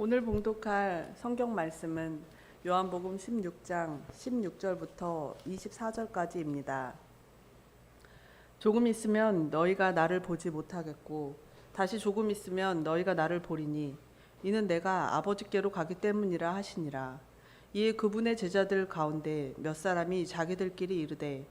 오늘 봉독할 성경 말씀은 요한복음 16장 16절부터 24절까지입니다. 조금 있으면 너희가 나를 보지 못하겠고 다시 조금 있으면 너희가 나를 보리니 이는 내가 아버지께로 가기 때문이라 하시니라. 이에 그분의 제자들 가운데 몇 사람이 자기들끼리 이르되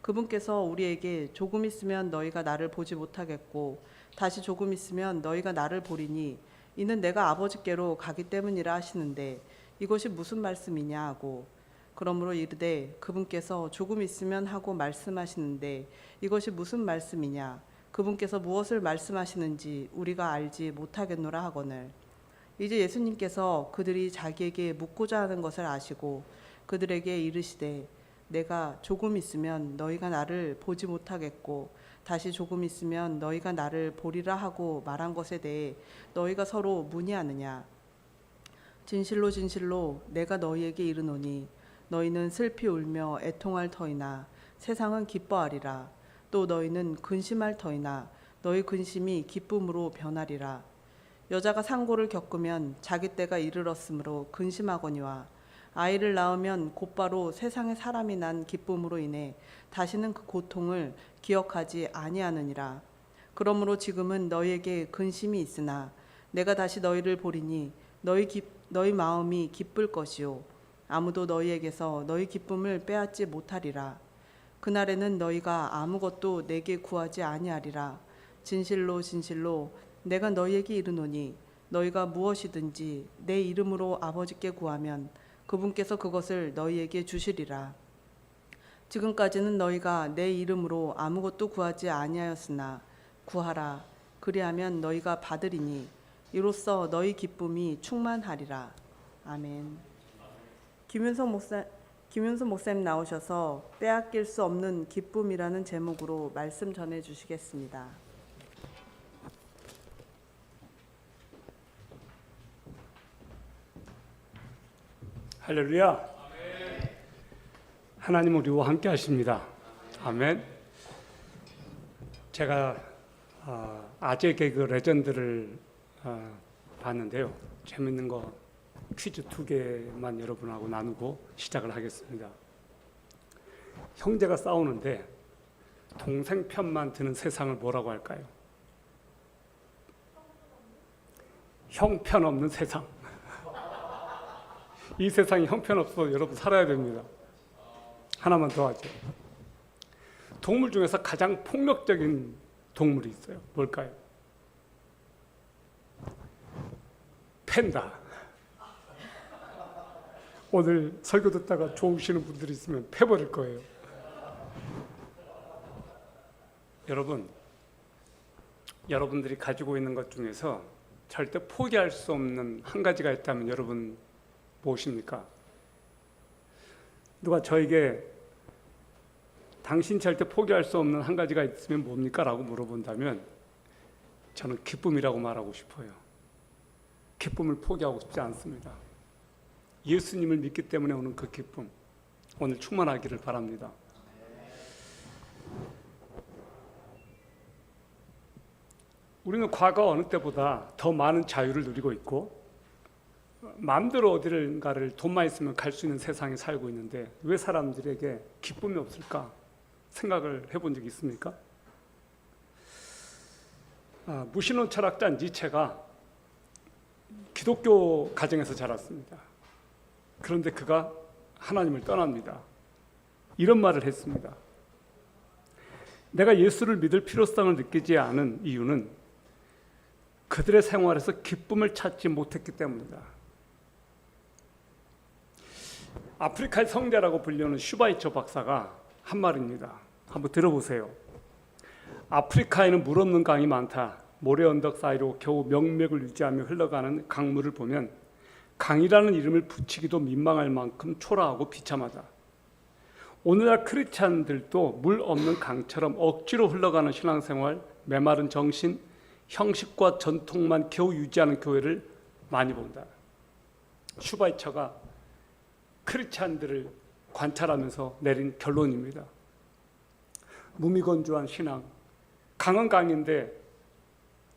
그분께서 우리에게 조금 있으면 너희가 나를 보지 못하겠고 다시 조금 있으면 너희가 나를 보리니 이는 내가 아버지께로 가기 때문이라 하시는데 이것이 무슨 말씀이냐 하고 그러므로 이르되 그분께서 조금 있으면 하고 말씀하시는데 이것이 무슨 말씀이냐 그분께서 무엇을 말씀하시는지 우리가 알지 못하겠노라 하거늘. 이제 예수님께서 그들이 자기에게 묻고자 하는 것을 아시고 그들에게 이르시되 내가 조금 있으면 너희가 나를 보지 못하겠고 다시 조금 있으면 너희가 나를 보리라 하고 말한 것에 대해 너희가 서로 문의하느냐. 진실로 진실로 내가 너희에게 이르노니 너희는 슬피 울며 애통할 터이나 세상은 기뻐하리라. 또 너희는 근심할 터이나 너희 근심이 기쁨으로 변하리라. 여자가 상고를 겪으면 자기 때가 이르렀으므로 근심하거니와 아이를 낳으면 곧바로 세상에 사람이 난 기쁨으로 인해 다시는 그 고통을 기억하지 아니하느니라. 그러므로 지금은 너희에게 근심이 있으나 내가 다시 너희를 보리니 너희 마음이 기쁠 것이요 아무도 너희에게서 너희 기쁨을 빼앗지 못하리라. 그날에는 너희가 아무것도 내게 구하지 아니하리라. 진실로 진실로 내가 너희에게 이르노니 너희가 무엇이든지 내 이름으로 아버지께 구하면 그분께서 그것을 너희에게 주시리라. 지금까지는 너희가 내 이름으로 아무것도 구하지 아니하였으나 구하라. 그리하면 너희가 받으리니 이로써 너희 기쁨이 충만하리라. 아멘. 김윤석 목사님 나오셔서 빼앗길 수 없는 기쁨이라는 제목으로 말씀 전해 주시겠습니다. 할렐루야. 하나님 우리와 함께 하십니다. 아멘. 제가 아재 개그 레전드를 봤는데요. 재밌는 거 퀴즈 2개만 여러분하고 나누고 시작을 하겠습니다. 형제가 싸우는데 동생 편만 드는 세상을 뭐라고 할까요? 형편없는 세상. 이 세상이 형편없어 여러분 살아야 됩니다. 하나만 더 하죠. 동물 중에서 가장 폭력적인 동물이 있어요. 뭘까요? 팬다. 오늘 설교 듣다가 좋으시는 분들이 있으면 패버릴 거예요. 여러분들이 가지고 있는 것 중에서 절대 포기할 수 없는 한 가지가 있다면 여러분 무엇입니까? 누가 저에게 당신 절대 포기할 수 없는 한 가지가 있으면 뭡니까? 라고 물어본다면 저는 기쁨이라고 말하고 싶어요. 기쁨을 포기하고 싶지 않습니다. 예수님을 믿기 때문에 오는 그 기쁨, 오늘 충만하기를 바랍니다. 우리는 과거 어느 때보다 더 많은 자유를 누리고 있고 마음대로 어디를가를 돈만 있으면 갈 수 있는 세상에 살고 있는데 왜 사람들에게 기쁨이 없을까 생각을 해본 적이 있습니까? 무신론 철학자 니체가 기독교 가정에서 자랐습니다. 그런데 그가 하나님을 떠납니다. 이런 말을 했습니다. 내가 예수를 믿을 필요성을 느끼지 않은 이유는 그들의 생활에서 기쁨을 찾지 못했기 때문이다. 아프리카의 성자라고 불리는 슈바이처 박사가 한 말입니다. 한번 들어보세요. 아프리카에는 물 없는 강이 많다. 모래 언덕 사이로 겨우 명맥을 유지하며 흘러가는 강물을 보면 강이라는 이름을 붙이기도 민망할 만큼 초라하고 비참하다. 오늘날 크리스찬들도 물 없는 강처럼 억지로 흘러가는 신앙생활, 메마른 정신, 형식과 전통만 겨우 유지하는 교회를 많이 본다. 슈바이처가 크리스찬들을 관찰하면서 내린 결론입니다. 무미건조한 신앙, 강은 강인데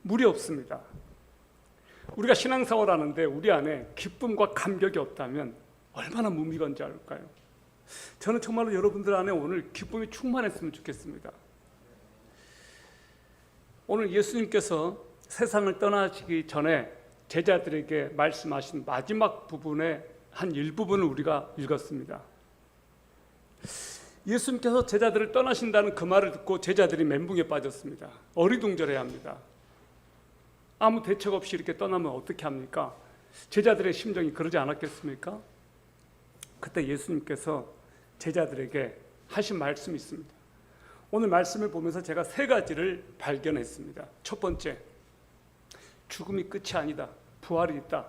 물이 없습니다. 우리가 신앙생활 하는데 우리 안에 기쁨과 감격이 없다면 얼마나 무미건조할까요? 저는 정말로 여러분들 안에 오늘 기쁨이 충만했으면 좋겠습니다. 오늘 예수님께서 세상을 떠나시기 전에 제자들에게 말씀하신 마지막 부분의 한 일부분을 우리가 읽었습니다. 예수님께서 제자들을 떠나신다는 그 말을 듣고 제자들이 멘붕에 빠졌습니다. 어리둥절해야 합니다. 아무 대책 없이 이렇게 떠나면 어떻게 합니까? 제자들의 심정이 그러지 않았겠습니까? 그때 예수님께서 제자들에게 하신 말씀이 있습니다. 오늘 말씀을 보면서 제가 세 가지를 발견했습니다. 첫 번째, 죽음이 끝이 아니다. 부활이 있다.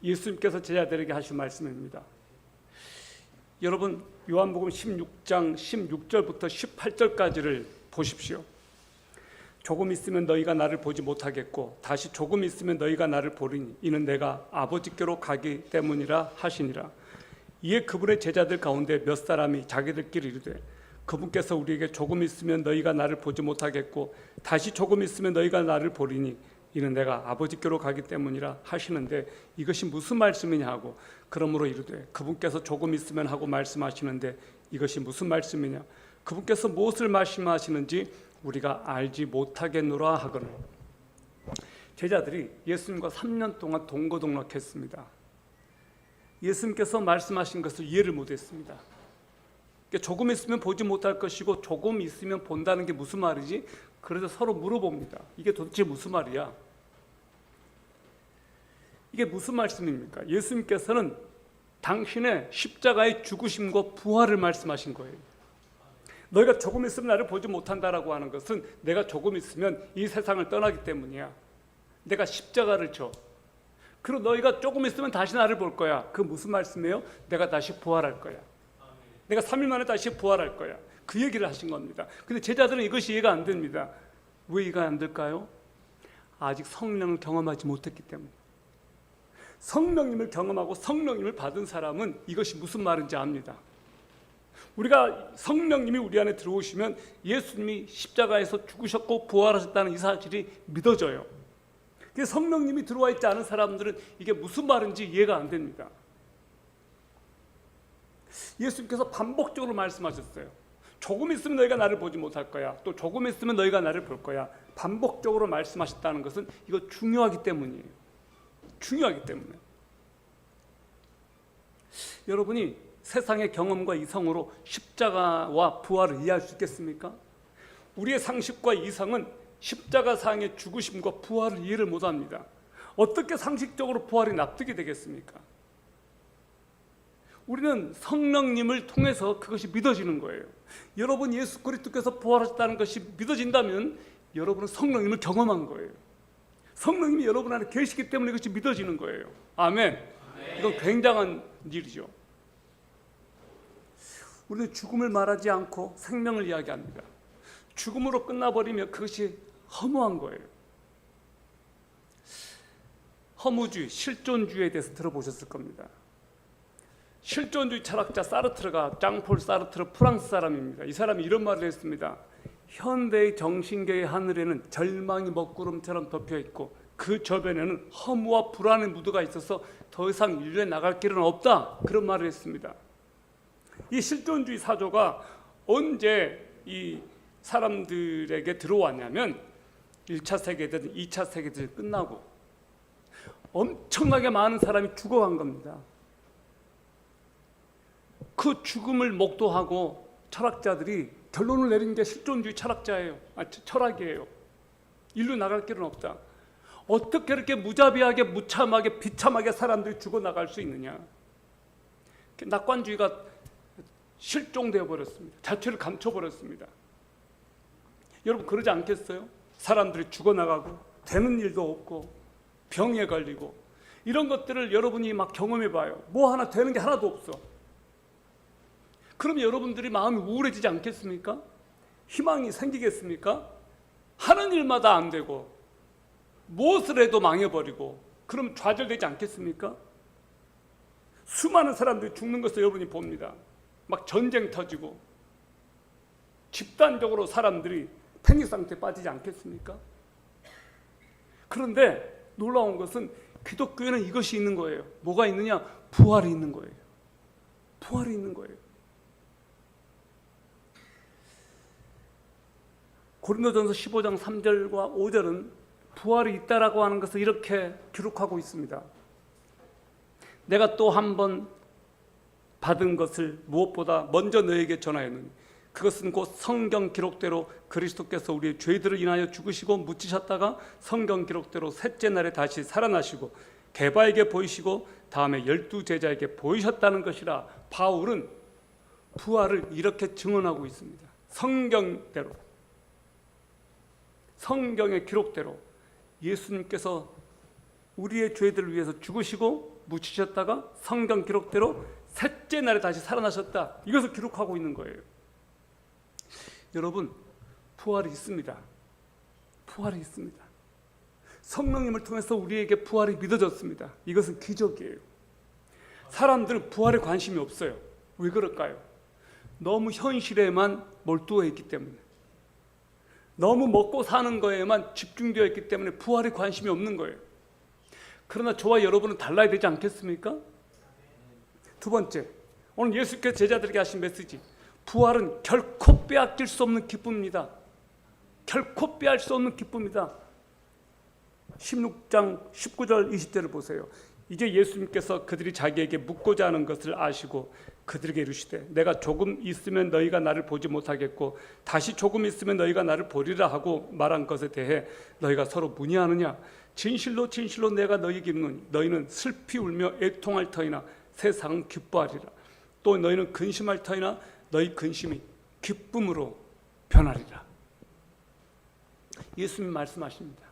예수님께서 제자들에게 하신 말씀입니다. 여러분, 요한복음 16장 16절부터 18절까지를 보십시오. 조금 있으면 너희가 나를 보지 못하겠고 다시 조금 있으면 너희가 나를 보리니 이는 내가 아버지께로 가기 때문이라 하시니라. 이에 그분의 제자들 가운데 몇 사람이 자기들끼리 이르되 그분께서 우리에게 조금 있으면 너희가 나를 보지 못하겠고 다시 조금 있으면 너희가 나를 보리니 이는 내가 아버지께로 가기 때문이라 하시는데 이것이 무슨 말씀이냐 하고 그러므로 이르되 그분께서 조금 있으면 하고 말씀하시는데 이것이 무슨 말씀이냐 그분께서 무엇을 말씀하시는지 우리가 알지 못하겠노라 하거늘. 제자들이 예수님과 3년 동안 동거동락했습니다. 예수님께서 말씀하신 것을 이해를 못했습니다. 조금 있으면 보지 못할 것이고 조금 있으면 본다는 게 무슨 말이지? 그래서 서로 물어봅니다. 이게 도대체 무슨 말이야? 이게 무슨 말씀입니까? 예수님께서는 당신의 십자가의 죽으심과 부활을 말씀하신 거예요. 너희가 조금 있으면 나를 보지 못한다라고 하는 것은 내가 조금 있으면 이 세상을 떠나기 때문이야. 내가 십자가를 져. 그리고 너희가 조금 있으면 다시 나를 볼 거야. 그 무슨 말씀이에요? 내가 다시 부활할 거야. 내가 3일 만에 다시 부활할 거야. 그 얘기를 하신 겁니다. 근데 제자들은 이것이 이해가 안 됩니다. 왜 이해가 안 될까요? 아직 성령을 경험하지 못했기 때문에. 성령님을 경험하고 성령님을 받은 사람은 이것이 무슨 말인지 압니다. 우리가 성령님이 우리 안에 들어오시면 예수님이 십자가에서 죽으셨고 부활하셨다는 이 사실이 믿어져요. 성령님이 들어와 있지 않은 사람들은 이게 무슨 말인지 이해가 안 됩니다. 예수님께서 반복적으로 말씀하셨어요. 조금 있으면 너희가 나를 보지 못할 거야. 또 조금 있으면 너희가 나를 볼 거야. 반복적으로 말씀하셨다는 것은 이거 중요하기 때문이에요. 중요하기 때문에. 여러분이 세상의 경험과 이성으로 십자가와 부활을 이해할 수 있겠습니까? 우리의 상식과 이성은 십자가상의 죽으심과 부활을 이해를 못합니다. 어떻게 상식적으로 부활이 납득이 되겠습니까? 우리는 성령님을 통해서 그것이 믿어지는 거예요. 여러분 예수 그리스도께서 부활하셨다는 것이 믿어진다면 여러분은 성령님을 경험한 거예요. 성령님이 여러분 안에 계시기 때문에 이것이 믿어지는 거예요. 아멘. 이건 굉장한 일이죠. 우리는 죽음을 말하지 않고 생명을 이야기합니다. 죽음으로 끝나버리면 그것이 허무한 거예요. 허무주의, 실존주의에 대해서 들어보셨을 겁니다. 실존주의 철학자 사르트르가 장폴 사르트르 프랑스 사람입니다. 이 사람이 이런 말을 했습니다. 현대의 정신계의 하늘에는 절망이 먹구름처럼 덮여있고 그 저변에는 허무와 불안의 무드가 있어서 더 이상 인류에 나갈 길은 없다. 그런 말을 했습니다. 이 실존주의 사조가 언제 이 사람들에게 들어왔냐면 1차 세계대전, 2차 세계대전 끝나고 엄청나게 많은 사람이 죽어간 겁니다. 그 죽음을 목도하고 철학자들이 결론을 내린 게 실존주의 철학이에요. 인류 나갈 길은 없다. 어떻게 이렇게 무자비하게 무참하게 비참하게 사람들이 죽어나갈 수 있느냐. 낙관주의가 실종되어 버렸습니다. 자취를 감춰버렸습니다. 여러분 그러지 않겠어요? 사람들이 죽어나가고 되는 일도 없고 병에 걸리고 이런 것들을 여러분이 막 경험해봐요. 뭐 하나 되는 게 하나도 없어. 그럼 여러분들이 마음이 우울해지지 않겠습니까? 희망이 생기겠습니까? 하는 일마다 안 되고 무엇을 해도 망해버리고 그럼 좌절되지 않겠습니까? 수많은 사람들이 죽는 것을 여러분이 봅니다. 막 전쟁 터지고 집단적으로 사람들이 패닉 상태에 빠지지 않겠습니까? 그런데 놀라운 것은 기독교에는 이것이 있는 거예요. 뭐가 있느냐? 부활이 있는 거예요. 부활이 있는 거예요. 고린도전서 15장 3절과 5절은 부활이 있다라고 하는 것을 이렇게 기록하고 있습니다. 내가 또 한 번 받은 것을 무엇보다 먼저 너에게 전하였느니 그것은 곧 성경 기록대로 그리스도께서 우리의 죄들을 인하여 죽으시고 묻히셨다가 성경 기록대로 셋째 날에 다시 살아나시고 게바에게 보이시고 다음에 12제자에게 보이셨다는 것이라. 바울은 부활을 이렇게 증언하고 있습니다. 성경대로, 성경의 기록대로 예수님께서 우리의 죄들을 위해서 죽으시고 묻히셨다가 성경 기록대로 셋째 날에 다시 살아나셨다. 이것을 기록하고 있는 거예요. 여러분, 부활이 있습니다. 부활이 있습니다. 성령님을 통해서 우리에게 부활이 믿어졌습니다. 이것은 기적이에요. 사람들은 부활에 관심이 없어요. 왜 그럴까요? 너무 현실에만 몰두해 있기 때문에, 너무 먹고 사는 거에만 집중되어 있기 때문에 부활에 관심이 없는 거예요. 그러나 저와 여러분은 달라야 되지 않겠습니까? 두 번째, 오늘 예수께서 제자들에게 하신 메시지, 부활은 결코 빼앗길 수 없는 기쁨입니다. 결코 빼앗길 수 없는 기쁨이다. 16장 19절 20절을 보세요. 이제 예수님께서 그들이 자기에게 묻고자 하는 것을 아시고 그들에게 이르시되 내가 조금 있으면 너희가 나를 보지 못하겠고 다시 조금 있으면 너희가 나를 보리라 하고 말한 것에 대해 너희가 서로 문의하느냐. 진실로 진실로 내가 너희에게 이르노니 너희는 슬피 울며 애통할 터이나 세상은 기뻐하리라. 또 너희는 근심할 터이나 너희 근심이 기쁨으로 변하리라. 예수님 말씀하십니다.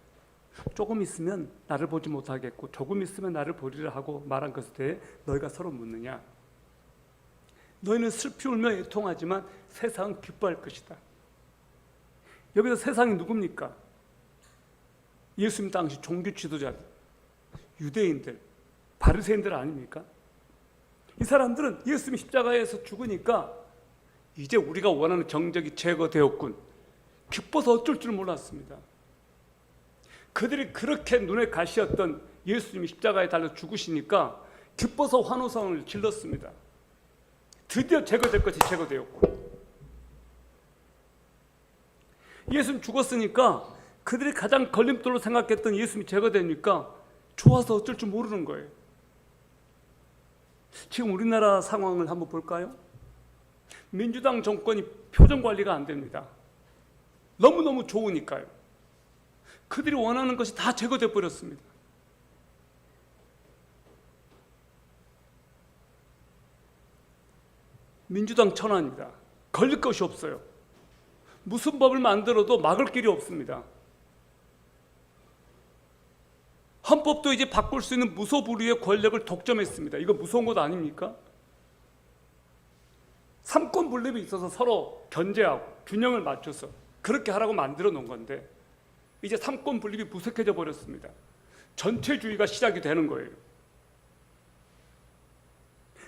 조금 있으면 나를 보지 못하겠고 조금 있으면 나를 보리라 하고 말한 것에 대해 너희가 서로 묻느냐. 너희는 슬피 울며 애통하지만 세상은 기뻐할 것이다. 여기서 세상이 누굽니까? 예수님 당시 종교 지도자들, 유대인들, 바리새인들 아닙니까? 이 사람들은 예수님이 십자가에서 죽으니까 이제 우리가 원하는 정적이 제거되었군, 기뻐서 어쩔 줄 몰랐습니다. 그들이 그렇게 눈에 가시였던 예수님이 십자가에 달려 죽으시니까 기뻐서 환호성을 질렀습니다. 드디어 제거될 것이 제거되었고, 예수님 죽었으니까 그들이 가장 걸림돌로 생각했던 예수님이 제거되니까 좋아서 어쩔 줄 모르는 거예요. 지금 우리나라 상황을 한번 볼까요? 민주당 정권이 표정 관리가 안 됩니다. 너무너무 좋으니까요. 그들이 원하는 것이 다 제거돼 버렸습니다. 민주당 천하입니다. 걸릴 것이 없어요. 무슨 법을 만들어도 막을 길이 없습니다. 헌법도 이제 바꿀 수 있는 무소불위의 권력을 독점했습니다. 이거 무서운 것 아닙니까? 삼권 분립이 있어서 서로 견제하고 균형을 맞춰서 그렇게 하라고 만들어 놓은 건데 이제 삼권 분립이 무색해져 버렸습니다. 전체주의가 시작이 되는 거예요.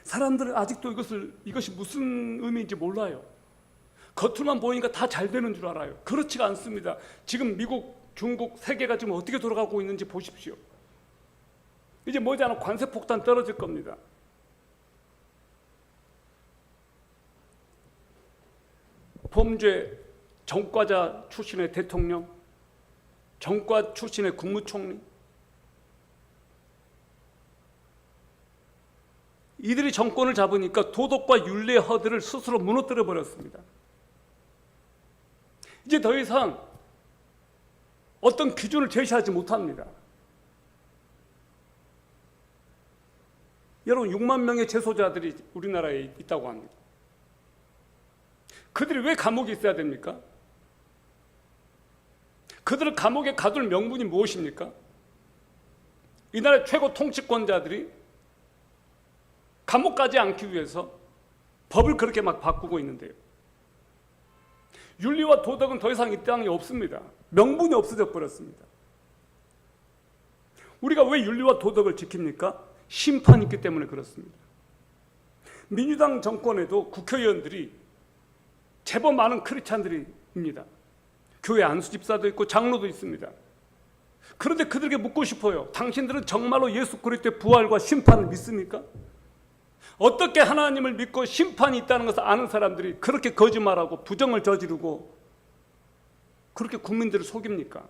사람들은 아직도 이것이 무슨 의미인지 몰라요. 겉으로만 보이니까 다 잘 되는 줄 알아요. 그렇지가 않습니다. 지금 미국, 중국, 세계가 지금 어떻게 돌아가고 있는지 보십시오. 이제 머지않아 관세 폭탄 떨어질 겁니다. 범죄 전과자 출신의 대통령, 전과 출신의 국무총리, 이들이 정권을 잡으니까 도덕과 윤리의 허들을 스스로 무너뜨려 버렸습니다. 이제 더 이상 어떤 기준을 제시하지 못합니다. 여러분, 6만 명의 재소자들이 우리나라에 있다고 합니다. 그들이 왜 감옥에 있어야 됩니까? 그들을 감옥에 가둘 명분이 무엇입니까? 이 나라의 최고 통치권자들이 감옥 가지 않기 위해서 법을 그렇게 막 바꾸고 있는데요. 윤리와 도덕은 더 이상 이 땅에 없습니다. 명분이 없어져 버렸습니다. 우리가 왜 윤리와 도덕을 지킵니까? 심판이 있기 때문에 그렇습니다. 민주당 정권에도 국회의원들이 제법 많은 크리스찬들입니다. 교회 안수 집사도 있고 장로도 있습니다. 그런데 그들에게 묻고 싶어요. 당신들은 정말로 예수 그리스도의 부활과 심판을 믿습니까? 어떻게 하나님을 믿고 심판이 있다는 것을 아는 사람들이 그렇게 거짓말하고 부정을 저지르고 그렇게 국민들을 속입니까?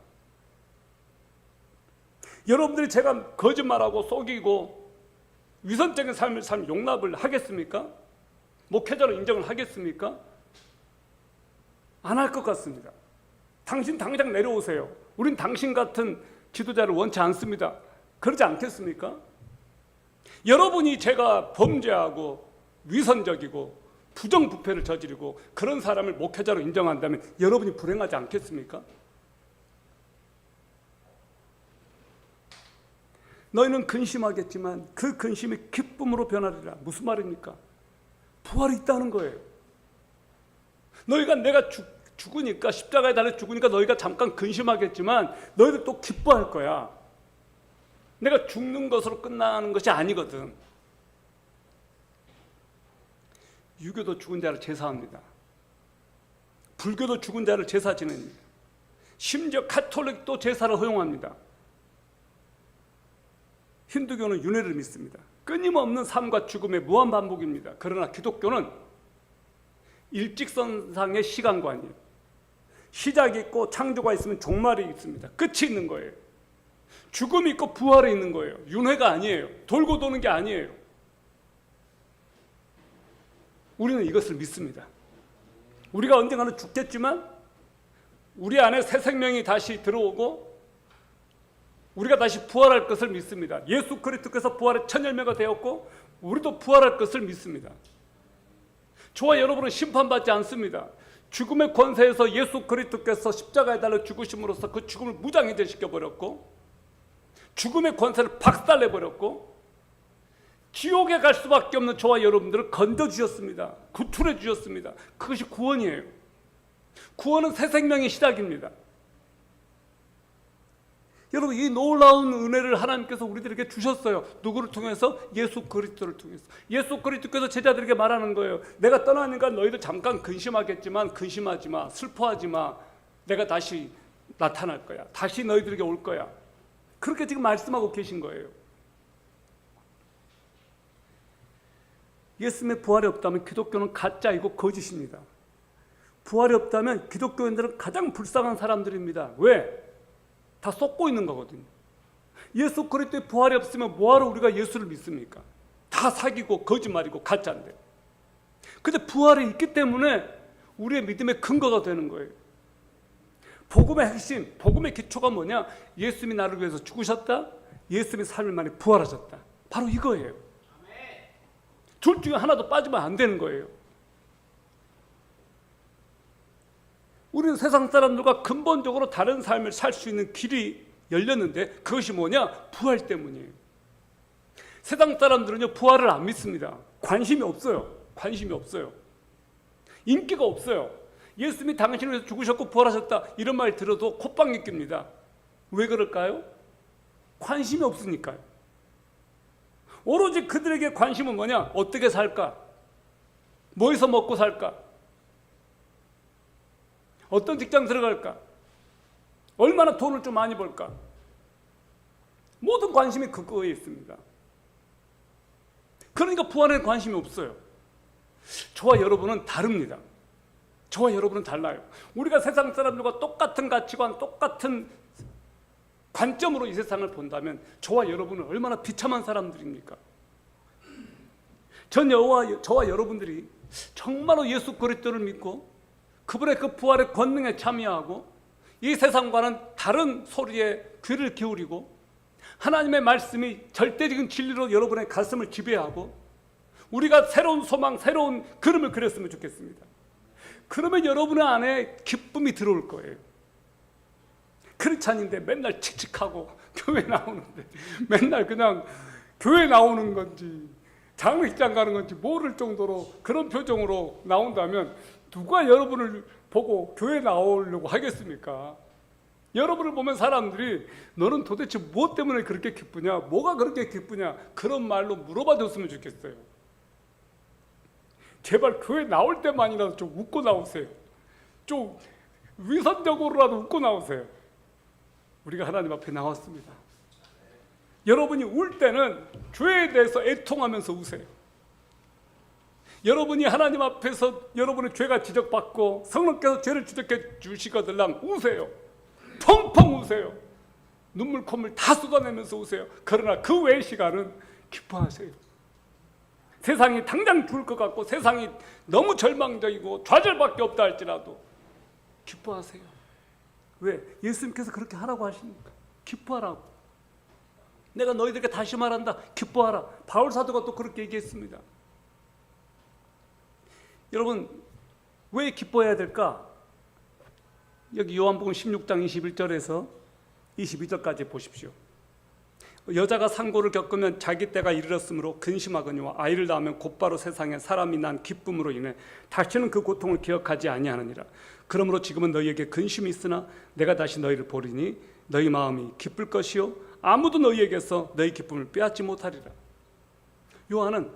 여러분들이 제가 거짓말하고 속이고 위선적인 삶을 살 용납을 하겠습니까? 목회자로 인정을 하겠습니까? 안 할 것 같습니다. 당신 당장 내려오세요. 우린 당신 같은 지도자를 원치 않습니다. 그러지 않겠습니까? 여러분이 제가 범죄하고 위선적이고 부정부패를 저지르고 그런 사람을 목회자로 인정한다면 여러분이 불행하지 않겠습니까? 너희는 근심하겠지만 그 근심이 기쁨으로 변하리라. 무슨 말입니까? 부활이 있다는 거예요. 너희가 내가 죽으니까 십자가에 달려 죽으니까 너희가 잠깐 근심하겠지만 너희들 또 기뻐할 거야. 내가 죽는 것으로 끝나는 것이 아니거든. 유교도 죽은 자를 제사합니다. 불교도 죽은 자를 제사 지냅니다. 심지어 카톨릭도 제사를 허용합니다. 힌두교는 윤회를 믿습니다. 끊임없는 삶과 죽음의 무한 반복입니다. 그러나 기독교는 일직선상의 시간관이에요. 시작이 있고 창조가 있으면 종말이 있습니다. 끝이 있는 거예요. 죽음이 있고 부활이 있는 거예요. 윤회가 아니에요. 돌고 도는 게 아니에요. 우리는 이것을 믿습니다. 우리가 언젠가는 죽겠지만 우리 안에 새 생명이 다시 들어오고 우리가 다시 부활할 것을 믿습니다. 예수 그리스도께서 부활의 첫 열매가 되었고 우리도 부활할 것을 믿습니다. 저와 여러분은 심판받지 않습니다. 죽음의 권세에서 예수 그리스도께서 십자가에 달려 죽으심으로써 그 죽음을 무장해제시켜 버렸고 죽음의 권세를 박살내 버렸고 지옥에 갈 수밖에 없는 저와 여러분들을 건져주셨습니다. 구출해 주셨습니다. 그것이 구원이에요. 구원은 새 생명의 시작입니다. 여러분, 이 놀라운 은혜를 하나님께서 우리들에게 주셨어요. 누구를 통해서? 예수 그리스도를 통해서. 예수 그리스도께서 제자들에게 말하는 거예요. 내가 떠나니까 너희들 잠깐 근심하겠지만 근심하지 마, 슬퍼하지 마. 내가 다시 나타날 거야. 다시 너희들에게 올 거야. 그렇게 지금 말씀하고 계신 거예요. 예수님의 부활이 없다면 기독교는 가짜이고 거짓입니다. 부활이 없다면 기독교인들은 가장 불쌍한 사람들입니다. 왜? 다 쏟고 있는 거거든요. 예수 그리스도의 부활이 없으면 뭐하러 우리가 예수를 믿습니까? 다 사기고 거짓말이고 가짜인데. 근데 부활이 있기 때문에 우리의 믿음의 근거가 되는 거예요. 복음의 핵심, 복음의 기초가 뭐냐? 예수님이 나를 위해서 죽으셨다. 예수님이 3일 만에 부활하셨다. 바로 이거예요. 둘 중에 하나도 빠지면 안 되는 거예요. 우리는 세상 사람들과 근본적으로 다른 삶을 살 수 있는 길이 열렸는데 그것이 뭐냐? 부활 때문이에요. 세상 사람들은요, 부활을 안 믿습니다. 관심이 없어요. 관심이 없어요. 인기가 없어요. 예수님이 당신을 위해서 죽으셨고 부활하셨다 이런 말 들어도 콧방귀 낍니다. 왜 그럴까요? 관심이 없으니까요. 오로지 그들에게 관심은 뭐냐? 어떻게 살까? 뭐해서 먹고 살까? 어떤 직장 들어갈까? 얼마나 돈을 좀 많이 벌까? 모든 관심이 그거에 있습니다. 그러니까 부활에 관심이 없어요. 저와 여러분은 다릅니다. 저와 여러분은 달라요. 우리가 세상 사람들과 똑같은 가치관, 똑같은 관점으로 이 세상을 본다면 저와 여러분은 얼마나 비참한 사람들입니까? 저와 여러분들이 정말로 예수 그리스도를 믿고 그분의 그 부활의 권능에 참여하고 이 세상과는 다른 소리에 귀를 기울이고 하나님의 말씀이 절대적인 진리로 여러분의 가슴을 지배하고 우리가 새로운 소망, 새로운 그림을 그렸으면 좋겠습니다. 그러면 여러분의 안에 기쁨이 들어올 거예요. 크리스찬인데 맨날 칙칙하고 교회 나오는데 맨날 그냥 교회 나오는 건지 장례식장 가는 건지 모를 정도로 그런 표정으로 나온다면 누가 여러분을 보고 교회 나오려고 하겠습니까? 여러분을 보면 사람들이 너는 도대체 무엇 때문에 그렇게 기쁘냐? 뭐가 그렇게 기쁘냐? 그런 말로 물어봐 줬으면 좋겠어요. 제발 교회 나올 때만이라도 좀 웃고 나오세요. 좀 위선적으로라도 웃고 나오세요. 우리가 하나님 앞에 나왔습니다. 여러분이 울 때는 죄에 대해서 애통하면서 우세요. 여러분이 하나님 앞에서 여러분의 죄가 지적받고 성령께서 죄를 지적해 주시거들랑 우세요. 펑펑 우세요. 눈물 콧물 다 쏟아내면서 우세요. 그러나 그 외의 시간은 기뻐하세요. 세상이 당장 죽을 것 같고 세상이 너무 절망적이고 좌절밖에 없다 할지라도 기뻐하세요. 왜? 예수님께서 그렇게 하라고 하시니까. 기뻐하라고. 내가 너희들에게 다시 말한다. 기뻐하라. 바울 사도가 또 그렇게 얘기했습니다. 여러분, 왜 기뻐해야 될까? 여기 요한복음 16장 21절에서 22절까지 보십시오. 여자가 상고를 겪으면 자기 때가 이르렀으므로 근심하거니와 아이를 낳으면 곧바로 세상에 사람이 난 기쁨으로 인해 다시는 그 고통을 기억하지 아니하느니라. 그러므로 지금은 너희에게 근심이 있으나 내가 다시 너희를 보리니 너희 마음이 기쁠 것이요 아무도 너희에게서 너희 기쁨을 빼앗지 못하리라. 요한은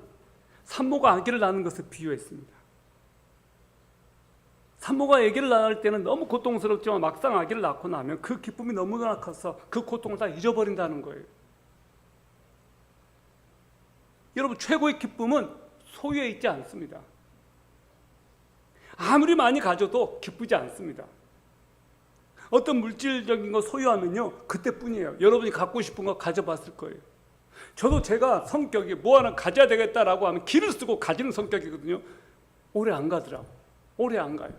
산모가 아기를 낳는 것을 비유했습니다. 산모가 아기를 낳을 때는 너무 고통스럽지만 막상 아기를 낳고 나면 그 기쁨이 너무나 커서 그 고통을 다 잊어버린다는 거예요. 여러분, 최고의 기쁨은 소유에 있지 않습니다. 아무리 많이 가져도 기쁘지 않습니다. 어떤 물질적인 거 소유하면요, 그때뿐이에요. 여러분이 갖고 싶은 거 가져봤을 거예요. 저도 제가 성격이 뭐 하나 가져야 되겠다라고 하면 기를 쓰고 가지는 성격이거든요. 오래 안 가더라고. 오래 안 가요.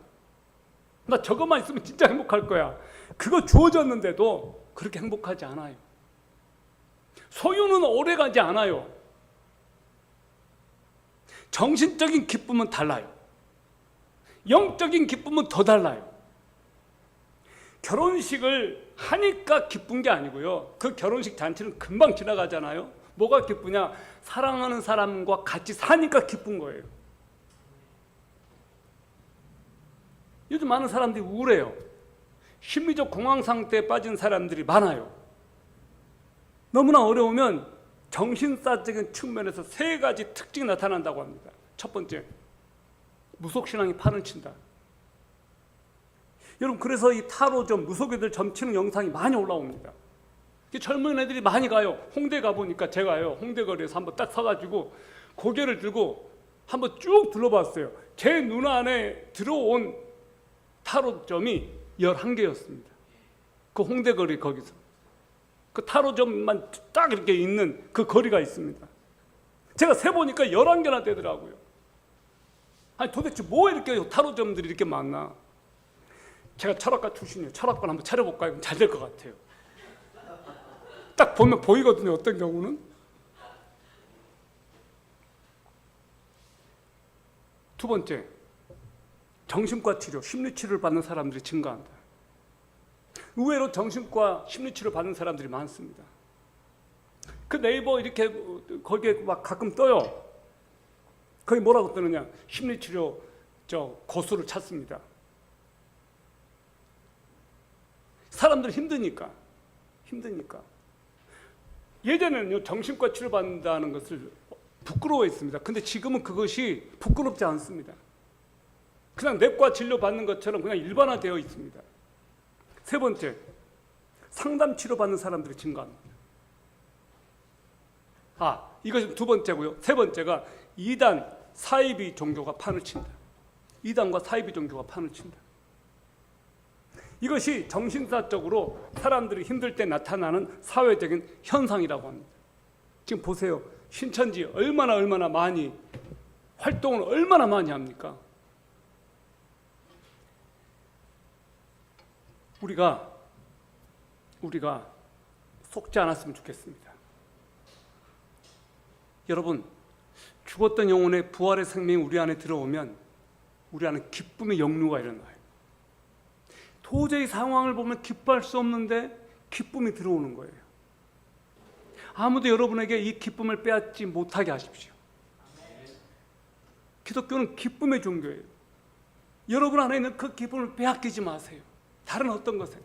나 저것만 있으면 진짜 행복할 거야. 그거 주어졌는데도 그렇게 행복하지 않아요. 소유는 오래 가지 않아요. 정신적인 기쁨은 달라요. 영적인 기쁨은 더 달라요. 결혼식을 하니까 기쁜 게 아니고요. 그 결혼식 잔치는 금방 지나가잖아요. 뭐가 기쁘냐? 사랑하는 사람과 같이 사니까 기쁜 거예요. 요즘 많은 사람들이 우울해요. 심리적 공황 상태에 빠진 사람들이 많아요. 너무나 어려우면 정신사적인 측면에서 세 가지 특징이 나타난다고 합니다. 첫 번째, 무속신앙이 판을 친다. 여러분, 그래서 이 타로점, 무속애들 점치는 영상이 많이 올라옵니다. 젊은 애들이 많이 가요. 홍대 가보니까 제가요, 홍대 거리에서 한번 딱 서가지고 고개를 들고 한번 쭉 둘러봤어요. 제 눈 안에 들어온 타로점이 11개였습니다. 그 홍대 거리 거기서. 그 타로점만 딱 이렇게 있는 그 거리가 있습니다. 제가 세보니까 11개나 되더라고요. 아니 도대체 뭐 이렇게 타로점들이 이렇게 많나? 제가 철학과 출신이에요. 철학관 한번 차려볼까요? 잘 될 것 같아요. 딱 보면 보이거든요. 어떤 경우는. 두 번째, 정신과 치료, 심리치료를 받는 사람들이 증가한다. 의외로 정신과 심리치료 받는 사람들이 많습니다. 그 네이버 이렇게 거기에 막 가끔 떠요. 거기 뭐라고 뜨느냐? 심리치료 고수를 찾습니다. 사람들 힘드니까. 예전에는요, 정신과 치료받는다는 것을 부끄러워했습니다. 근데 지금은 그것이 부끄럽지 않습니다. 그냥 내과 진료 받는 것처럼 그냥 일반화되어 있습니다. 세 번째, 상담 치료 받는 사람들이 증가합니다. 이것이 두 번째고요. 세 번째가 이단 사이비 종교가 판을 친다. 이단과 사이비 종교가 판을 친다. 이것이 정신사적으로 사람들이 힘들 때 나타나는 사회적인 현상이라고 합니다. 지금 보세요. 신천지 얼마나 많이 활동을 얼마나 많이 합니까? 우리가 속지 않았으면 좋겠습니다. 여러분, 죽었던 영혼의 부활의 생명이 우리 안에 들어오면 우리 안에 기쁨의 역류가 일어나요. 도저히 상황을 보면 기뻐할 수 없는데 기쁨이 들어오는 거예요. 아무도 여러분에게 이 기쁨을 빼앗지 못하게 하십시오. 기독교는 기쁨의 종교예요. 여러분 안에 있는 그 기쁨을 빼앗기지 마세요. 다른 어떤 것에.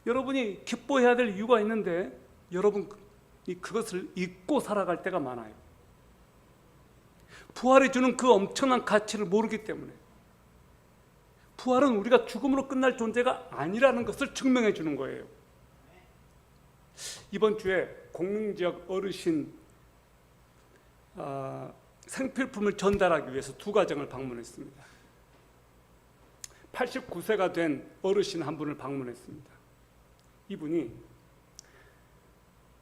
여러분이 기뻐해야 될 이유가 있는데 여러분이 그것을 잊고 살아갈 때가 많아요. 부활이 주는 그 엄청난 가치를 모르기 때문에. 부활은 우리가 죽음으로 끝날 존재가 아니라는 것을 증명해 주는 거예요. 이번 주에 공릉지역 어르신 생필품을 전달하기 위해서 두 가정을 방문했습니다. 89세가 된 어르신 한 분을 방문했습니다. 이분이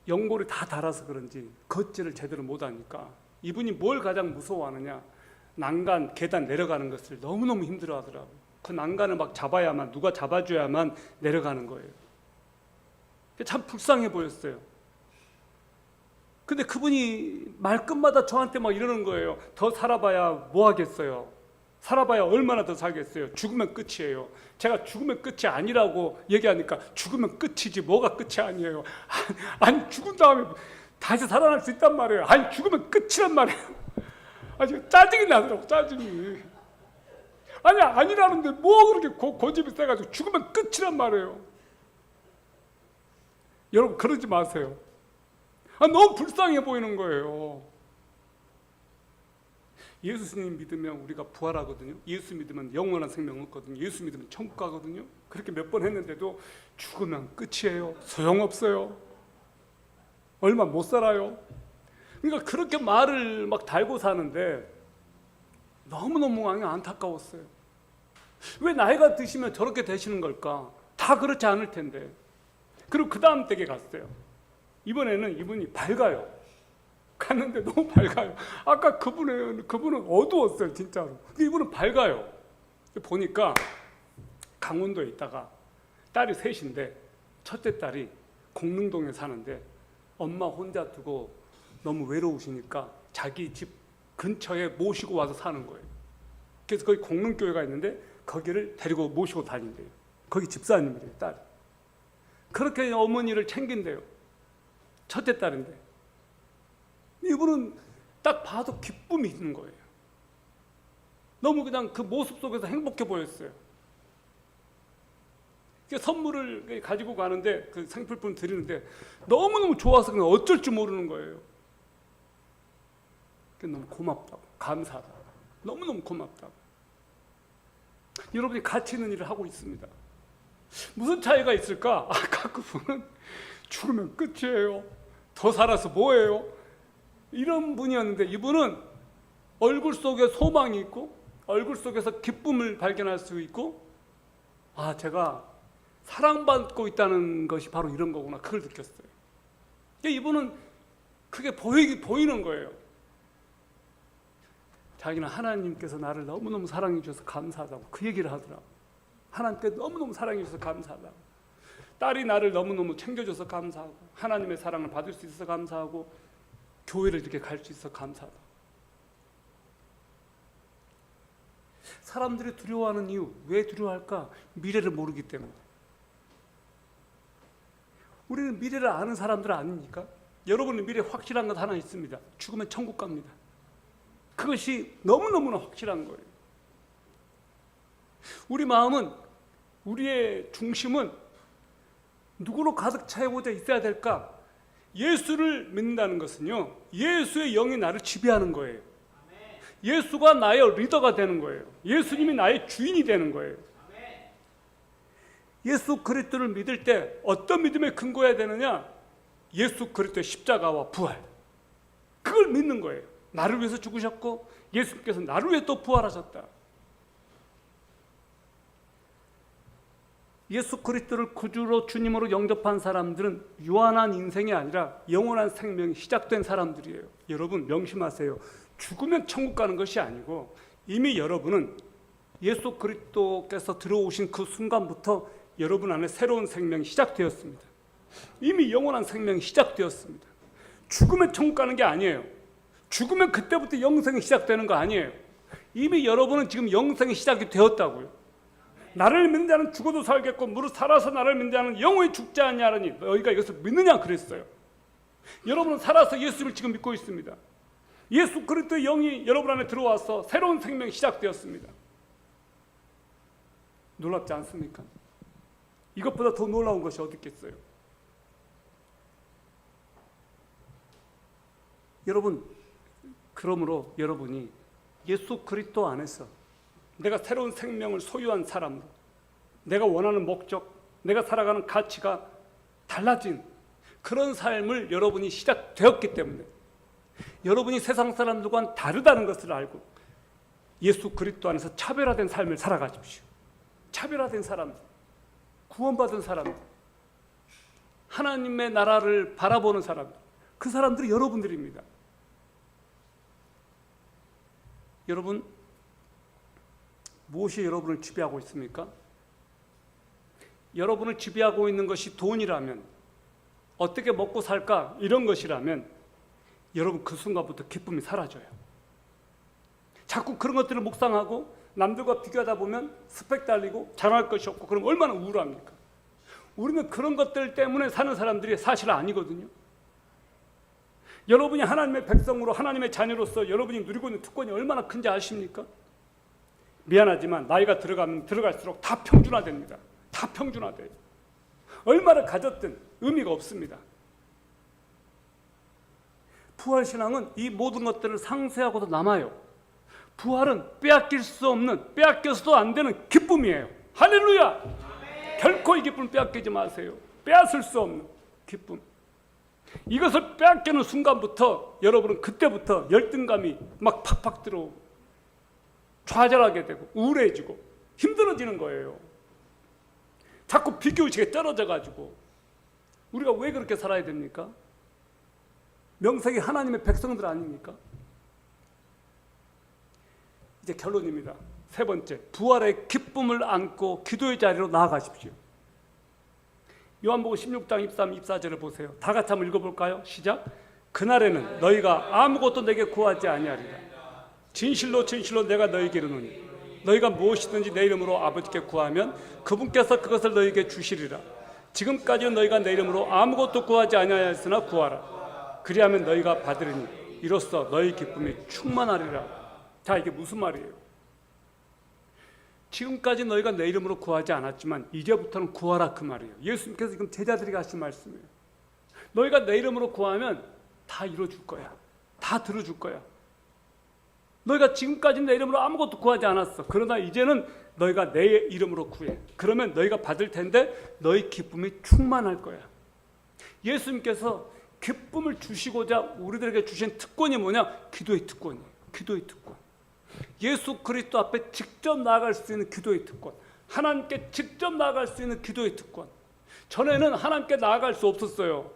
연골이 다 닳아서 그런지 걷지를 제대로 못하니까 이분이 뭘 가장 무서워하느냐, 난간, 계단 내려가는 것을 너무너무 힘들어하더라고요. 그 난간을 막 잡아야만, 누가 잡아줘야만 내려가는 거예요. 참 불쌍해 보였어요. 근데 그분이 말끝마다 저한테 막 이러는 거예요. 더 살아봐야 뭐 하겠어요? 살아봐야 얼마나 더 살겠어요? 죽으면 끝이에요. 제가 죽으면 끝이 아니라고 얘기하니까 죽으면 끝이지 뭐가 끝이 아니에요. 아니 죽은 다음에 다시 살아날 수 있단 말이에요. 아니 죽으면 끝이란 말이에요. 아주 짜증이 나더라고, 짜증이. 아니 아니라는데 뭐 그렇게 고집이 세가지고 죽으면 끝이란 말이에요. 여러분 그러지 마세요. 너무 불쌍해 보이는 거예요. 예수님 믿으면 우리가 부활하거든요. 예수 믿으면 영원한 생명 얻거든요. 예수 믿으면 천국 가거든요. 그렇게 몇 번 했는데도 죽으면 끝이에요. 소용없어요. 얼마 못 살아요. 그러니까 그렇게 말을 막 달고 사는데 너무너무 안타까웠어요. 왜 나이가 드시면 저렇게 되시는 걸까? 다 그렇지 않을 텐데. 그리고 그 다음 댁에 갔어요. 이번에는 이분이 밝아요. 갔는데 너무 밝아요. 아까 그분은 어두웠어요, 진짜로. 근데 이분은 밝아요. 보니까 강원도에 있다가 딸이 셋인데 첫째 딸이 공릉동에 사는데 엄마 혼자 두고 너무 외로우시니까 자기 집 근처에 모시고 와서 사는 거예요. 그래서 거기 공릉교회가 있는데 거기를 데리고 모시고 다닌대요. 거기 집사님이래요, 딸이. 그렇게 어머니를 챙긴대요. 첫째 딸인데. 이분은 딱 봐도 기쁨이 있는 거예요. 너무 그냥 그 모습 속에서 행복해 보였어요. 선물을 가지고 가는데 그 생필품 드리는데 너무너무 좋아서 그냥 어쩔 줄 모르는 거예요. 너무 고맙다고, 감사하다고, 너무너무 고맙다고. 여러분이 가치 있는 일을 하고 있습니다. 무슨 차이가 있을까? 아까 그분은 죽으면 끝이에요. 더 살아서 뭐예요? 이런 분이었는데 이분은 얼굴 속에 소망이 있고 얼굴 속에서 기쁨을 발견할 수 있고, 제가 사랑받고 있다는 것이 바로 이런 거구나, 그걸 느꼈어요. 이분은 그게 보이는 거예요. 자기는 하나님께서 나를 너무너무 사랑해 주셔서 감사하다고 그 얘기를 하더라고. 하나님께 너무너무 사랑해 주셔서 감사하다고. 딸이 나를 너무너무 챙겨줘서 감사하고 하나님의 사랑을 받을 수 있어서 감사하고 교회를 이렇게 갈 수 있어서 감사하다. 사람들이 두려워하는 이유, 왜 두려워할까? 미래를 모르기 때문에. 우리는 미래를 아는 사람들 아닙니까? 여러분의 미래 확실한 것 하나 있습니다. 죽으면 천국 갑니다. 그것이 너무너무나 확실한 거예요. 우리 마음은, 우리의 중심은 누구로 가득 차고자 있어야 될까? 예수를 믿는다는 것은요, 예수의 영이 나를 지배하는 거예요. 예수가 나의 리더가 되는 거예요. 예수님이 나의 주인이 되는 거예요. 예수 그리스도를 믿을 때 어떤 믿음에 근거해야 되느냐? 예수 그리스도의 십자가와 부활, 그걸 믿는 거예요. 나를 위해서 죽으셨고 예수님께서 나를 위해 또 부활하셨다. 예수 그리스도를 구주로 주님으로 영접한 사람들은 유한한 인생이 아니라 영원한 생명이 시작된 사람들이에요. 여러분 명심하세요. 죽으면 천국 가는 것이 아니고 이미 여러분은 예수 그리스도께서 들어오신 그 순간부터 여러분 안에 새로운 생명이 시작되었습니다. 이미 영원한 생명이 시작되었습니다. 죽으면 천국 가는 게 아니에요. 죽으면 그때부터 영생이 시작되는 거 아니에요. 이미 여러분은 지금 영생이 시작이 되었다고요. 나를 믿는 자는 죽어도 살겠고 무릇 살아서 나를 믿는 자는 영원히 죽지 않냐라니 너희가 이것을 믿느냐 그랬어요. 여러분은 살아서 예수를 지금 믿고 있습니다. 예수 그리스도의 영이 여러분 안에 들어와서 새로운 생명이 시작되었습니다. 놀랍지 않습니까? 이것보다 더 놀라운 것이 어디 있겠어요? 여러분, 그러므로 여러분이 예수 그리스도 안에서 내가 새로운 생명을 소유한 사람으로, 내가 원하는 목적, 내가 살아가는 가치가 달라진 그런 삶을 여러분이 시작되었기 때문에 여러분이 세상 사람들과는 다르다는 것을 알고 예수 그리스도 안에서 차별화된 삶을 살아가십시오. 차별화된 사람들, 구원받은 사람들, 하나님의 나라를 바라보는 사람들, 그 사람들이 여러분들입니다. 여러분, 무엇이 여러분을 지배하고 있습니까? 여러분을 지배하고 있는 것이 돈이라면, 어떻게 먹고 살까 이런 것이라면 여러분 그 순간부터 기쁨이 사라져요. 자꾸 그런 것들을 묵상하고 남들과 비교하다 보면 스펙 달리고 자랑할 것이 없고 그럼 얼마나 우울합니까? 우리는 그런 것들 때문에 사는 사람들이 사실 아니거든요. 여러분이 하나님의 백성으로 하나님의 자녀로서 여러분이 누리고 있는 특권이 얼마나 큰지 아십니까? 미안하지만 나이가 들어가면 들어갈수록 다 평준화됩니다. 다 평준화돼요. 얼마나 가졌든 의미가 없습니다. 부활신앙은 이 모든 것들을 상쇄하고도 남아요. 부활은 빼앗길 수 없는, 빼앗겨서도 안 되는 기쁨이에요. 할렐루야! 결코 이 기쁨을 빼앗기지 마세요. 빼앗을 수 없는 기쁨. 이것을 빼앗기는 순간부터 여러분은 그때부터 열등감이 막 팍팍 들어오고 좌절하게 되고 우울해지고 힘들어지는 거예요. 자꾸 비교의식에 떨어져가지고 우리가 왜 그렇게 살아야 됩니까? 명색이 하나님의 백성들 아닙니까? 이제 결론입니다. 세 번째, 부활의 기쁨을 안고 기도의 자리로 나아가십시오. 요한복음 16장 23, 24절을 보세요. 다 같이 한번 읽어볼까요? 시작. 그날에는 너희가 아무것도 내게 구하지 아니하리라. 진실로 진실로 내가 너희에게 이르노니 너희가 무엇이든지 내 이름으로 아버지께 구하면 그분께서 그것을 너희에게 주시리라. 지금까지는 너희가 내 이름으로 아무것도 구하지 아니하였으나 구하라. 그리하면 너희가 받으리니 이로써 너희 기쁨이 충만하리라. 자, 이게 무슨 말이에요? 지금까지 너희가 내 이름으로 구하지 않았지만 이제부터는 구하라, 그 말이에요. 예수님께서 지금 제자들에게 하신 말씀이에요. 너희가 내 이름으로 구하면 다 이뤄줄 거야. 다 들어줄 거야. 너희가 지금까지 내 이름으로 아무것도 구하지 않았어. 그러나 이제는 너희가 내 이름으로 구해. 그러면 너희가 받을 텐데 너희 기쁨이 충만할 거야. 예수님께서 기쁨을 주시고자 우리들에게 주신 특권이 뭐냐? 기도의 특권이에요. 기도의 특권. 예수 그리스도 앞에 직접 나아갈 수 있는 기도의 특권. 하나님께 직접 나아갈 수 있는 기도의 특권. 전에는 하나님께 나아갈 수 없었어요.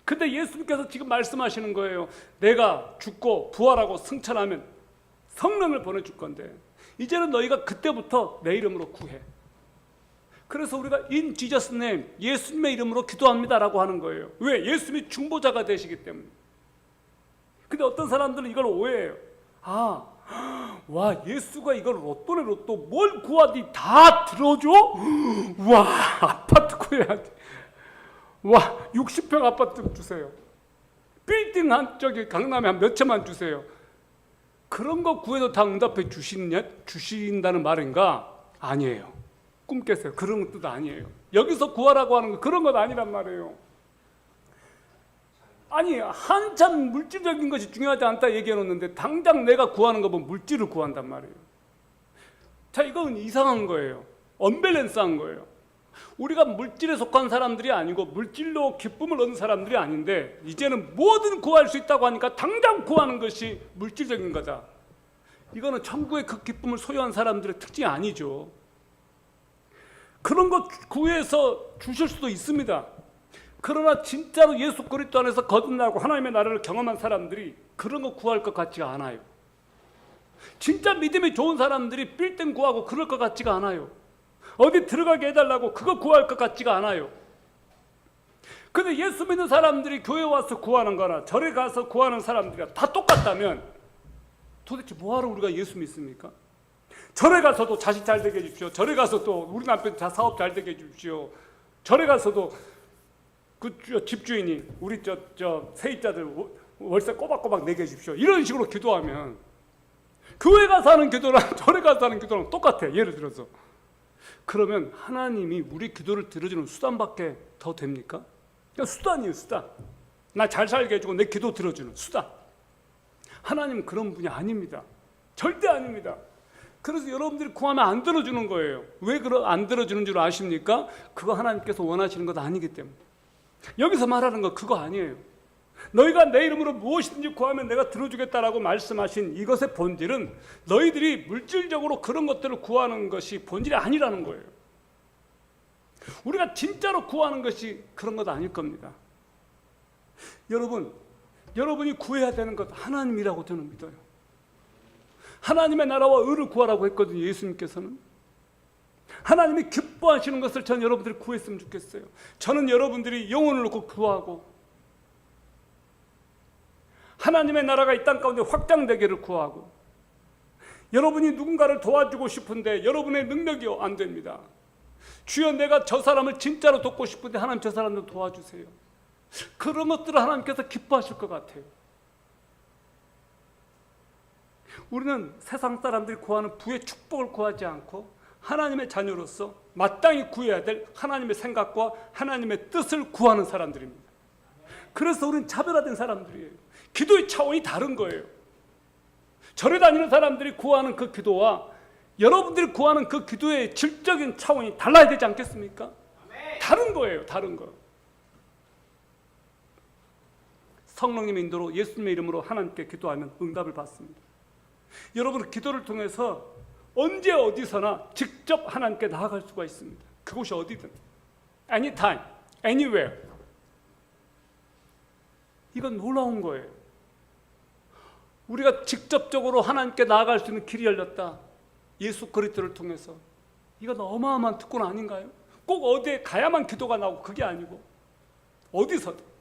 근데 예수님께서 지금 말씀하시는 거예요. 내가 죽고 부활하고 승천하면 성령을 보내줄 건데 이제는 너희가 그때부터 내 이름으로 구해. 그래서 우리가 in Jesus name, 예수님의 이름으로 기도합니다라고 하는 거예요. 왜? 예수님이 중보자가 되시기 때문에. 근데 어떤 사람들은 이걸 오해해요. 와, 예수가 이걸 로또네 로또 뭘 구하디 다 들어줘? 와, 아파트 구해야지. 와, 60평 아파트 주세요. 빌딩 한쪽에 강남에 한 몇 채만 주세요. 그런 거 구해도 다 응답해 주신다는 말인가? 아니에요. 꿈 깨세요. 그런 뜻 아니에요. 여기서 구하라고 하는 거 그런 건 아니란 말이에요. 아니, 한참 물질적인 것이 중요하지 않다 얘기해놓는데 당장 내가 구하는 거 보면 물질을 구한단 말이에요. 자, 이건 이상한 거예요. 언밸런스한 거예요. 우리가 물질에 속한 사람들이 아니고 물질로 기쁨을 얻는 사람들이 아닌데 이제는 뭐든 구할 수 있다고 하니까 당장 구하는 것이 물질적인 거다. 이거는 천국의 그 기쁨을 소유한 사람들의 특징이 아니죠. 그런 거 구해서 주실 수도 있습니다. 그러나 진짜로 예수 그리스도 안에서 거듭나고 하나님의 나라를 경험한 사람들이 그런 거 구할 것 같지가 않아요. 진짜 믿음이 좋은 사람들이 빌딩 구하고 그럴 것 같지가 않아요. 어디 들어가게 해달라고 그거 구할 것 같지가 않아요. 근데 예수 믿는 사람들이 교회 와서 구하는 거나 절에 가서 구하는 사람들이 다 똑같다면 도대체 뭐하러 우리가 예수 믿습니까? 절에 가서도 자식 잘 되게 해주십시오. 절에 가서도 우리 남편 사업 잘 되게 해주십시오. 절에 가서도 그 집주인이 우리 세입자들 월세 꼬박꼬박 내게 해주십시오. 이런 식으로 기도하면 교회 가서 하는 기도랑 절에 가서 하는 기도랑 똑같아. 예를 들어서 그러면 하나님이 우리 기도를 들어주는 수단밖에 더 됩니까? 그냥 수단이에요. 수단. 나 잘 살게 해주고 내 기도 들어주는 수단. 하나님은 그런 분이 아닙니다. 절대 아닙니다. 그래서 여러분들이 구하면 안 들어주는 거예요. 왜 안 들어주는 줄 아십니까? 그거 하나님께서 원하시는 것 아니기 때문에. 여기서 말하는 거 그거 아니에요. 너희가 내 이름으로 무엇이든지 구하면 내가 들어주겠다라고 말씀하신 이것의 본질은 너희들이 물질적으로 그런 것들을 구하는 것이 본질이 아니라는 거예요. 우리가 진짜로 구하는 것이 그런 것 아닐 겁니다. 여러분이 구해야 되는 것 하나님이라고 저는 믿어요. 하나님의 나라와 의를 구하라고 했거든요. 예수님께서는. 하나님이 기뻐하시는 것을 전 여러분들이 구했으면 좋겠어요. 저는 여러분들이 영혼을 놓고 구하고 하나님의 나라가 이 땅 가운데 확장되기를 구하고, 여러분이 누군가를 도와주고 싶은데 여러분의 능력이 안 됩니다. 주여 내가 저 사람을 진짜로 돕고 싶은데 하나님 저 사람도 도와주세요. 그런 것들을 하나님께서 기뻐하실 것 같아요. 우리는 세상 사람들이 구하는 부의 축복을 구하지 않고 하나님의 자녀로서 마땅히 구해야 될 하나님의 생각과 하나님의 뜻을 구하는 사람들입니다. 그래서 우리는 차별화된 사람들이에요. 기도의 차원이 다른 거예요. 절에 다니는 사람들이 구하는 그 기도와 여러분들이 구하는 그 기도의 질적인 차원이 달라야 되지 않겠습니까? 다른 거예요. 다른 거. 성령님의 인도로 예수님의 이름으로 하나님께 기도하면 응답을 받습니다. 여러분 기도를 통해서 언제 어디서나 직접 하나님께 나아갈 수가 있습니다. 그곳이 어디든, anytime, anywhere. 이건 놀라운 거예요. 우리가 직접적으로 하나님께 나아갈 수 있는 길이 열렸다. 예수 그리스도를 통해서. 이건 어마어마한 특권 아닌가요? 꼭 어디에 가야만 기도가 나오고 그게 아니고 어디서든.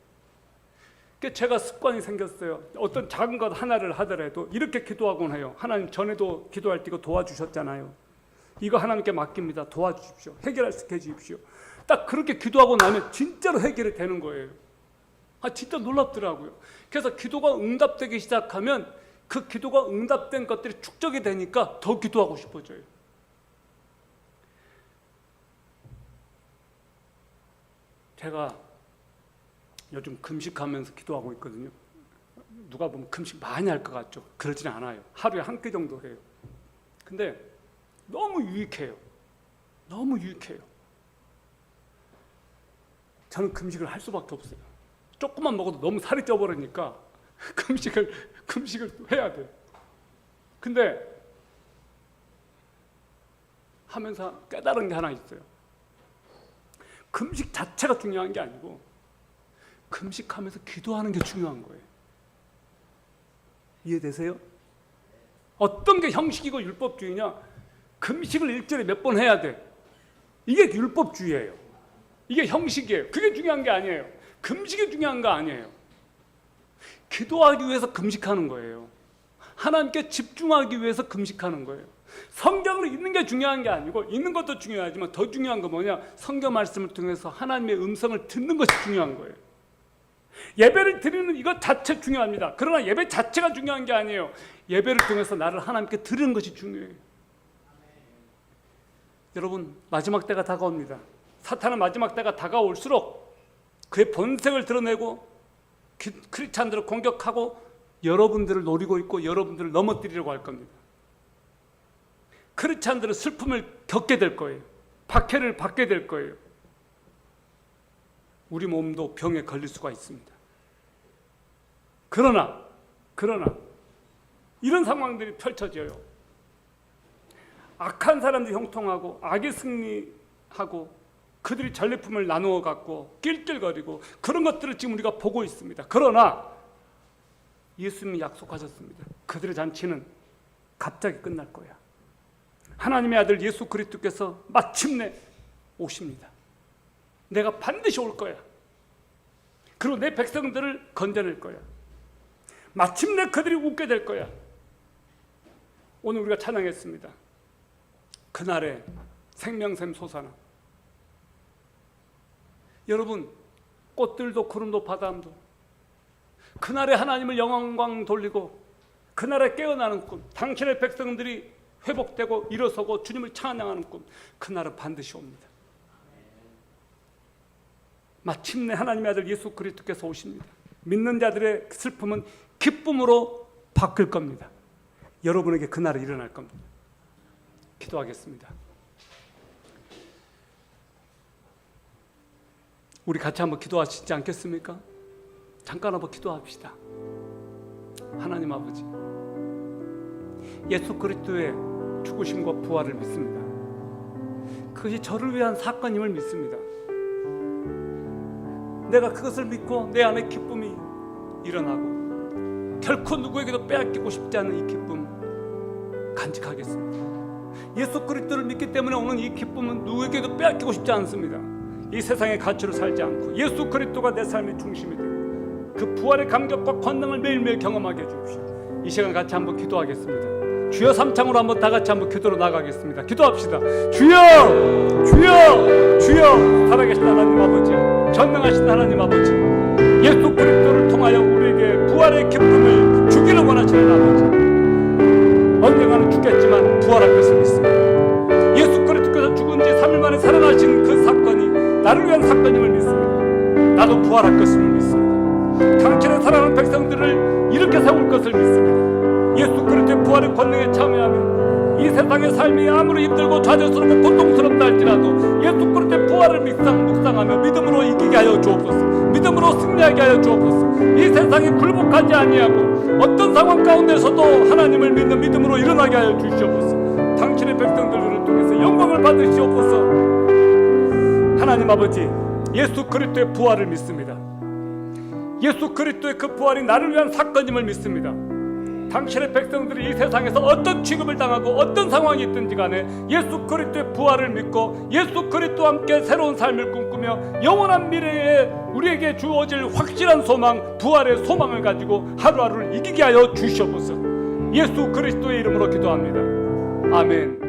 제가 습관이 생겼어요. 어떤 작은 것 하나를 하더라도 이렇게 기도하곤 해요. 하나님 전에도 기도할 때 이거 도와주셨잖아요. 이거 하나님께 맡깁니다. 도와주십시오. 해결할 수 있게 해주십시오. 딱 그렇게 기도하고 나면 진짜로 해결이 되는 거예요. 진짜 놀랍더라고요. 그래서 기도가 응답되기 시작하면 그 기도가 응답된 것들이 축적이 되니까 더 기도하고 싶어져요. 제가 요즘 금식하면서 기도하고 있거든요. 누가 보면 금식 많이 할 것 같죠? 그러지는 않아요. 하루에 한 끼 정도 해요. 근데 너무 유익해요. 너무 유익해요. 저는 금식을 할 수밖에 없어요. 조금만 먹어도 너무 살이 쪄버리니까 금식을 해야 돼요. 근데 하면서 깨달은 게 하나 있어요. 금식 자체가 중요한 게 아니고 금식하면서 기도하는 게 중요한 거예요. 이해되세요? 어떤 게 형식이고 율법주의냐? 금식을 일주일에 몇 번 해야 돼. 이게 율법주의예요. 이게 형식이에요. 그게 중요한 게 아니에요. 금식이 중요한 거 아니에요. 기도하기 위해서 금식하는 거예요. 하나님께 집중하기 위해서 금식하는 거예요. 성경을 읽는 게 중요한 게 아니고, 읽는 것도 중요하지만 더 중요한 건 뭐냐? 성경 말씀을 통해서 하나님의 음성을 듣는 것이 중요한 거예요. 예배를 드리는 이것 자체 중요합니다. 그러나 예배 자체가 중요한 게 아니에요. 예배를 통해서 나를 하나님께 드리는 것이 중요해요. 여러분, 마지막 때가 다가옵니다. 사탄은 마지막 때가 다가올수록 그의 본색을 드러내고 크리스찬들을 공격하고 여러분들을 노리고 있고 여러분들을 넘어뜨리려고 할 겁니다. 크리스찬들은 슬픔을 겪게 될 거예요. 박해를 받게 될 거예요. 우리 몸도 병에 걸릴 수가 있습니다. 그러나 이런 상황들이 펼쳐져요. 악한 사람들이 형통하고 악이 승리하고 그들이 전리품을 나누어 갖고 낄낄거리고 그런 것들을 지금 우리가 보고 있습니다. 그러나 예수님이 약속하셨습니다. 그들의 잔치는 갑자기 끝날 거야. 하나님의 아들 예수 그리스도께서 마침내 오십니다. 내가 반드시 올 거야. 그리고 내 백성들을 건져낼 거야. 마침내 그들이 웃게 될 거야. 오늘 우리가 찬양했습니다. 그날의 생명샘 솟아나. 여러분, 꽃들도 구름도 바람도 그날에 하나님을 영광 돌리고 그날에 깨어나는 꿈, 당신의 백성들이 회복되고 일어서고 주님을 찬양하는 꿈, 그날은 반드시 옵니다. 마침내 하나님의 아들 예수 그리스도께서 오십니다. 믿는 자들의 슬픔은 기쁨으로 바뀔 겁니다. 여러분에게 그날이 일어날 겁니다. 기도하겠습니다. 우리 같이 한번 기도하시지 않겠습니까? 잠깐 한번 기도합시다. 하나님 아버지, 예수 그리스도의 죽으심과 부활을 믿습니다. 그것이 저를 위한 사건임을 믿습니다. 내가 그것을 믿고 내 안에 기쁨이 일어나고 결코 누구에게도 빼앗기고 싶지 않은 이 기쁨 간직하겠습니다. 예수 그리스도를 믿기 때문에 오는 이 기쁨은 누구에게도 빼앗기고 싶지 않습니다. 이 세상의 가치로 살지 않고 예수 그리스도가 내 삶의 중심이 되고 그 부활의 감격과 권능을 매일매일 경험하게 해주십시오. 이 시간 같이 한번 기도하겠습니다. 주여 삼창으로 한번 다 같이 한번 기도로 나가겠습니다. 기도합시다. 주여, 주여, 주여. 살아계신 하나님 아버지, 전능하신 하나님 아버지, 예수 그리스도를 통하여 우리에게 부활의 기쁨을 주기를 원하시는 아버지, 언젠가는 죽겠지만 부활할 것을 믿습니다. 예수 그리스도께서 죽은 지 3일 만에 살아나신 그 사건이 나를 위한 사건임을 믿습니다. 나도 부활할 것을 믿습니다. 당신의 사랑하는 백성들을 이렇게 세울 것을 믿습니다. 예수 그리스도의 부활의 권능에 참여하며 이 세상의 삶이 아무리 힘들고 좌절스럽고 고통스럽다 할지라도 예수 그리스도의 부활을 묵상하며 믿음으로 이기게 하여 주옵소서. 믿음으로 승리하게 하여 주옵소서. 이 세상이 굴복하지 아니하고 어떤 상황 가운데서도 하나님을 믿는 믿음으로 일어나게 하여 주시옵소서. 당신의 백성들을 통해서 영광을 받으시옵소서. 하나님 아버지, 예수 그리스도의 부활을 믿습니다. 예수 그리스도의 그 부활이 나를 위한 사건임을 믿습니다. 당신의 백성들이 이 세상에서 어떤 취급을 당하고 어떤 상황이 있든지 간에 예수 그리스도의 부활을 믿고 예수 그리스도와 함께 새로운 삶을 꿈꾸며 영원한 미래에 우리에게 주어질 확실한 소망, 부활의 소망을 가지고 하루하루를 이기게 하여 주시옵소서. 예수 그리스도의 이름으로 기도합니다. 아멘.